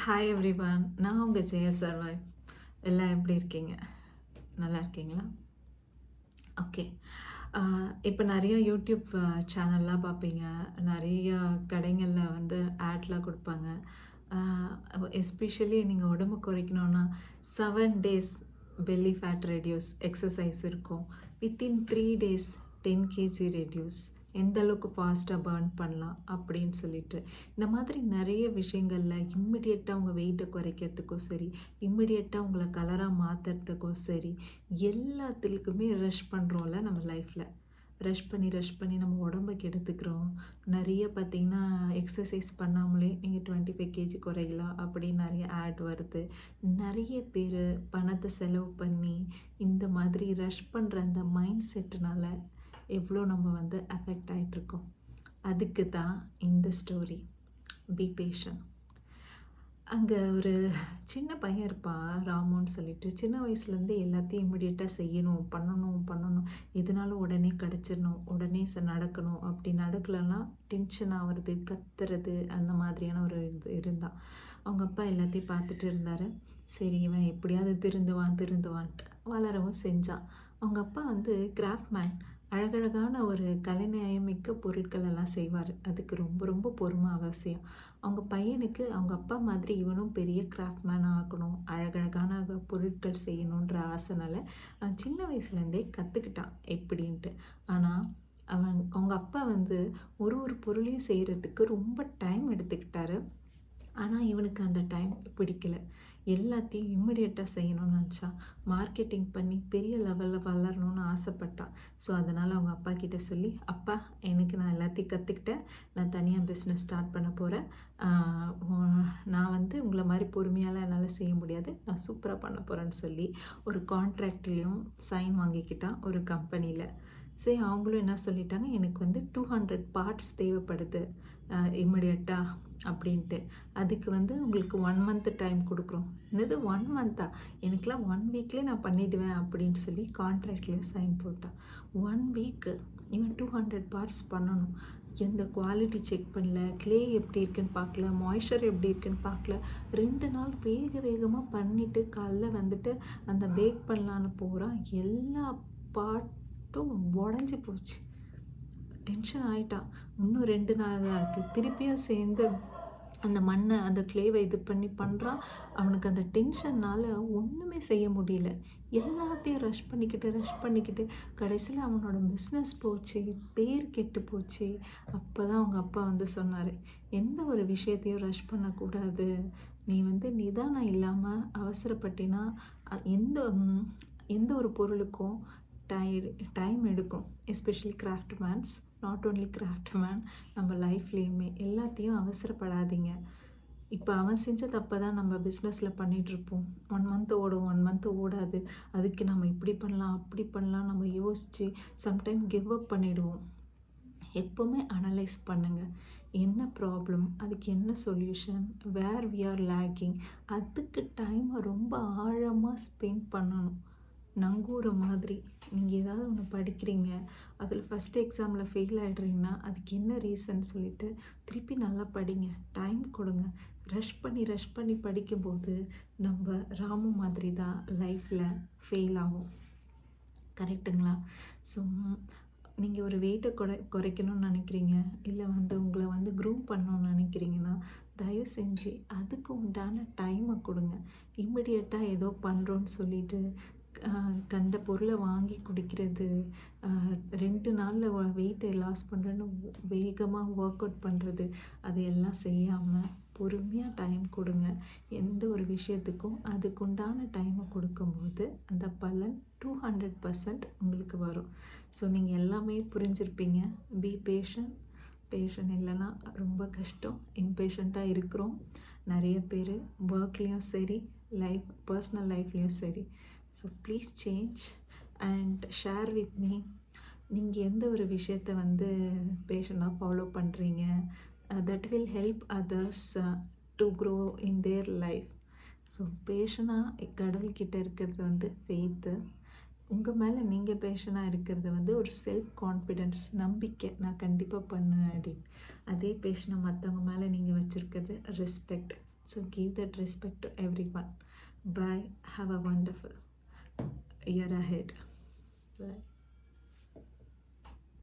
Hi everyone, நான் உங்கள் ஜெய சர்வாய். எல்லாம் எப்படி இருக்கீங்க? நல்லா இருக்கீங்களா? ஓகே. இப்போ நிறைய யூடியூப் சேனல்லாம் பார்ப்பீங்க. நிறைய கடைகளில் வந்து ஆட்லாம் கொடுப்பாங்க. எஸ்பெஷலி நீங்கள் உடம்பு குறைக்கணுன்னா 7 days belly fat reduce exercise இருக்கும். வித்தின் 3 days 10 kg ரெடியூஸ், எந்த அளவுக்கு ஃபாஸ்ட்டாக பர்ன் பண்ணலாம் அப்படின்னு சொல்லிட்டு இந்த மாதிரி நிறைய விஷயங்களில் இம்மிடியட்டாக உங்கள் வெயிட்டை குறைக்கிறதுக்கும் சரி, இம்மிடியட்டாக உங்களை கலராக மாற்றுறதுக்கும் சரி, எல்லாத்துக்குமே ரஷ் பண்ணுறோம்ல நம்ம லைஃப்பில். ரஷ் பண்ணி நம்ம உடம்பை கெடுத்துக்கிறோம். நிறைய பார்த்திங்கன்னா எக்ஸசைஸ் பண்ணாமலே நீங்கள் 25 kg குறையலாம் அப்படின்னு நிறைய ஆட் வருது. நிறைய பேர் பணத்தை செலவு பண்ணி இந்த மாதிரி ரஷ் பண்ணுற அந்த மைண்ட் செட்டுனால எவ்வளோ நம்ம வந்து அஃபெக்ட் ஆகிட்ருக்கோம். அதுக்கு தான் இந்த ஸ்டோரி. B patient. அங்கே ஒரு சின்ன பையன் இருப்பான், ராமுன்னு சொல்லிட்டு. சின்ன வயசுலேருந்தே எல்லாத்தையும் இம்மிடியட்டாக செய்யணும், பண்ணணும், எதுனாலும் உடனே கிடச்சிடணும், உடனே நடக்கணும். அப்படி நடக்கலைன்னா டென்ஷன் ஆகிறது, கத்துறது, அந்த மாதிரியான ஒரு இது இருந்தான். அவங்க அப்பா எல்லாத்தையும் பார்த்துட்டு இருந்தார். சரி, இவன் எப்படியாவது திருந்துவான்ட்டு வளரவும் செஞ்சான். அவங்க அப்பா வந்து கிராஃப்ட்மேன். அழகழகான ஒரு கலைநயமிக்க பொருட்கள் எல்லாம் செய்வார். அதுக்கு ரொம்ப ரொம்ப பொறுமை அவசியம். அவங்க பையனுக்கு அவங்க அப்பா மாதிரி இவனும் பெரிய கிராஃப்ட்மேன் ஆகணும், அழகழகான பொருட்கள் செய்யணுன்ற ஆசைனால அவன் சின்ன வயசுலேருந்தே கற்றுக்கிட்டான் எப்படின்ட்டு. ஆனால் அவங்க அப்பா வந்து ஒரு பொருளையும் செய்கிறதுக்கு ரொம்ப டைம் எடுத்துக்கிட்டாரு. ஆனால் இவனுக்கு அந்த டைம் பிடிக்கல. எல்லாத்தையும் இம்மிடியட்டாக செய்யணும்னு நினச்சான். மார்க்கெட்டிங் பண்ணி பெரிய லெவலில் வளரணும்னு ஆசைப்பட்டான். ஸோ அதனால் அவங்க அப்பா கிட்டே சொல்லி, அப்பா எனக்கு நான் எல்லாத்தையும் கற்றுக்கிட்டேன், நான் தனியாக பிஸ்னஸ் ஸ்டார்ட் பண்ண போகிறேன். நான் வந்து உங்களை மாதிரி பொறுமையால் என்னால் செய்ய முடியாது, நான் சூப்பராக பண்ண போகிறேன்னு சொல்லி ஒரு கான்ட்ராக்ட்லேயும் சைன் வாங்கிக்கிட்டான் ஒரு கம்பெனியில். சரி, அவங்களும் என்ன சொல்லிட்டாங்க, எனக்கு வந்து 200 பார்ட்ஸ் தேவைப்படுது இம்மிடியட்டாக அப்படின்ட்டு. அதுக்கு வந்து உங்களுக்கு 1 month டைம் கொடுக்குறோம். என்னது 1 month? எனக்குலாம் 1 weekலேயே நான் பண்ணிவிடுவேன் அப்படின்னு சொல்லி கான்ட்ராக்ட்லேயும் சைன் போட்டான். 1 week இவன் 200 பார்ட்ஸ் பண்ணணும். எந்த குவாலிட்டி செக் பண்ணல, க்ளே எப்படி இருக்குன்னு பார்க்கல, மாய்ஸ்சர் எப்படி இருக்குன்னு பார்க்கல. 2 நாள் வேகமாக பண்ணிவிட்டு காலைல வந்துட்டு அந்த பேக் பண்ணலான்னு போகிறான். எல்லா பார்ட்டும் உடஞ்சி போச்சு. டென்ஷன் ஆகிட்டான். இன்னும் 2 நாள் தான் இருக்குது. திருப்பியும் சேர்ந்து அந்த மண்ணை அந்த க்ளேவை இது பண்ணி பண்ணுறான். அவனுக்கு அந்த டென்ஷன்னால் ஒன்றுமே செய்ய முடியல. எல்லாத்தையும் ரஷ் பண்ணிக்கிட்டு கடைசியில் அவனோட பிஸ்னஸ் போச்சு, பேர் கெட்டு போச்சு. அப்போ தான் அவங்க அப்பா வந்து சொன்னார், எந்த ஒரு விஷயத்தையும் ரஷ் பண்ணக்கூடாது. நீ வந்து நிதானம் இல்லாமல் அவசரப்பட்டினா எந்த ஒரு பொருளுக்கும் டைம் எடுக்கும். எஸ்பெஷலி கிராஃப்ட்மேன்ஸ், நாட் ஓன்லி கிராஃப்ட்மேன், நம்ம லைஃப்லேயுமே எல்லாத்தையும் அவசரப்படாதீங்க. இப்போ அவன் செஞ்ச தப்பை தான் நம்ம பிஸ்னஸில் பண்ணிகிட்ருப்போம். 1 month ஓடும், 1 month ஓடாது. அதுக்கு நம்ம இப்படி பண்ணலாம் அப்படி பண்ணலாம் நம்ம யோசித்து சம்டைம் கிவ் அப் பண்ணிவிடுவோம். எப்போவுமே அனலைஸ் பண்ணுங்கள், என்ன ப்ராப்ளம், அதுக்கு என்ன solution, where we are lacking. அதுக்கு டைமை ரொம்ப ஆழமாக ஸ்பெண்ட் பண்ணணும். நங்கூர மாதிரி நீங்கள் ஏதாவது ஒன்று படிக்கிறீங்க, அதில் ஃபஸ்ட்டு எக்ஸாமில் ஃபெயில் ஆகிடுறீங்கன்னா அதுக்கு என்ன ரீசன் சொல்லிவிட்டு திருப்பி நல்லா படிங்க, டைம் கொடுங்க. ரஷ் பண்ணி படிக்கும்போது நம்ம ராமு மாதிரி தான் லைஃப்பில் ஃபெயில் ஆகும். கரெக்டுங்களா? ஸோ நீங்கள் ஒரு வெயிட்டை குறைக்கணும்னு நினைக்கிறீங்க, இல்லை வந்து உங்களை வந்து க்ரூம் பண்ணணும்னு நினைக்கிறீங்கன்னா தயவு செஞ்சு அதுக்கு உண்டான டைமை கொடுங்க. இம்மிடியட்டாக ஏதோ பண்ணுறோன்னு சொல்லிட்டு கண்ட பொருளை வாங்கி குடிக்கிறது, 2 நாளில் வெயிட்டை லாஸ் பண்ணுறேன்னு வேகமாக ஒர்க் அவுட் பண்ணுறது, அது எல்லாம் செய்யாமல் பொறுமையாக டைம் கொடுங்க. எந்த ஒரு விஷயத்துக்கும் அதுக்குண்டான டைமை கொடுக்கும்போது அந்த பலன் 200% உங்களுக்கு வரும். ஸோ நீங்கள் எல்லாமே புரிஞ்சிருப்பீங்க. பி பேஷண்ட் இல்லைன்னா ரொம்ப கஷ்டம். இம்பேஷண்ட்டாக இருக்கிறோம் நிறைய பேர், ஒர்க்லேயும் சரி, பர்சனல் லைஃப்லேயும் சரி. So please change and share with me. நீங்கள் எந்த ஒரு விஷயத்தை வந்து பேஷண்டாக ஃபாலோ பண்ணுறீங்க, that will help others to grow in their life. So பேஷனாக கடவுள்கிட்ட இருக்கிறது வந்து ஃபெய்த்து. உங்கள் மேலே நீங்கள் பேஷனாக இருக்கிறது வந்து ஒரு செல்ஃப் கான்ஃபிடென்ஸ், நம்பிக்கை, நான் கண்டிப்பாக பண்ணுவேன் அப்படின்னு. அதே பேஷனாக மற்றவங்க மேலே நீங்கள் வச்சுருக்கிறது respect. So give that respect to everyone. Bye. Have a wonderful year ahead. Bye.